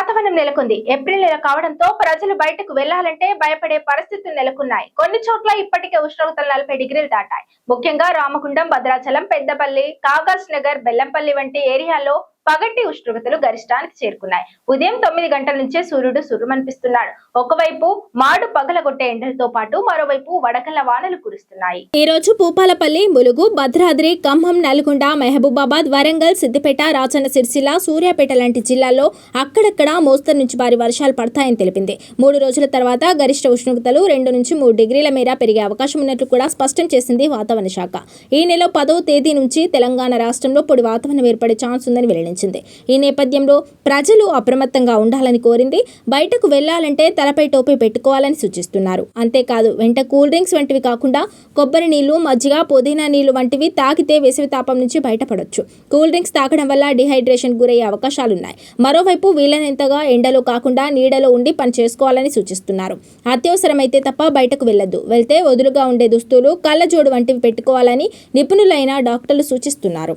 వాతావరణం నెలకొంది. ఏప్రిల్ నెల కావడంతో ప్రజలు బయటకు వెళ్లాలంటే భయపడే పరిస్థితులు నెలకొన్నాయి. కొన్ని చోట్ల ఇప్పటికే ఉష్ణోగ్రతలు 40 డిగ్రీలు దాటాయి. ముఖ్యంగా రామగుండం, భద్రాచలం, పెద్దపల్లి, కాగజ్ నగర్, బెల్లంపల్లి వంటి ఏరియాల్లో పగటి ఉష్ణోగ్రతలు గరిష్టానికి చేరుకున్నాయి. ఉదయం 9 గంటల నుంచే సూర్యుడు సుర్రుమనిపిస్తున్నాడు. ఒకవైపు మాడు పగలగొట్టే ఎండలతో పాటు మరోవైపు వడగళ్ల వానలు కురుస్తున్నాయి. ఈ రోజు భూపాలపల్లి, ములుగు, భద్రాద్రి, ఖమ్మం, నల్గొండ, మహబూబాబాద్, వరంగల్, సిద్దిపేట, రాజన్న సిరిసిల్ల, సూర్యాపేట లాంటి జిల్లాల్లో అక్కడక్కడ మోస్తరు నుంచి భారీ వర్షాలు పడతాయని తెలిపింది. 3 రోజుల తర్వాత గరిష్ట ఉష్ణోగ్రతలు 2 నుంచి 3 డిగ్రీల మేర పెరిగే అవకాశం ఉన్నట్లు కూడా స్పష్టం చేసింది వాతావరణ శాఖ. ఈ నెల 10వ తేదీ నుంచి తెలంగాణ రాష్ట్రంలో పొడి వాతావరణం ఏర్పడే ఛాన్స్ ఉందని వెల్లడించింది. ఈ నేపథ్యంలో ప్రజలు అప్రమత్తంగా ఉండాలని కోరింది. బయటకు వెళ్లాలంటే తలపై టోపీ పెట్టుకోవాలని సూచిస్తున్నారు. అంతేకాదు వెంట కూల్ డ్రింక్స్ వంటివి కాకుండా కొబ్బరి నీళ్లు, మజ్జిగ, పుదీనా నీళ్లు వంటివి తాగితే వేసవి తాపం నుంచి బయటపడొచ్చు. కూల్ డ్రింక్స్ తాగడం వల్ల డిహైడ్రేషన్ గురయ్యే అవకాశాలున్నాయి. మరోవైపు వీలైనంతగా ఎండలో కాకుండా నీడలో ఉండి పని చేసుకోవాలని సూచిస్తున్నారు. అత్యవసరమైతే తప్ప బయటకు వెళ్లొద్దు. వెళ్తే వదులుగా ఉండే దుస్తులు, కళ్ళజోడు వంటివి పెట్టుకోవాలని నిపుణులైన డాక్టర్లు సూచిస్తున్నారు.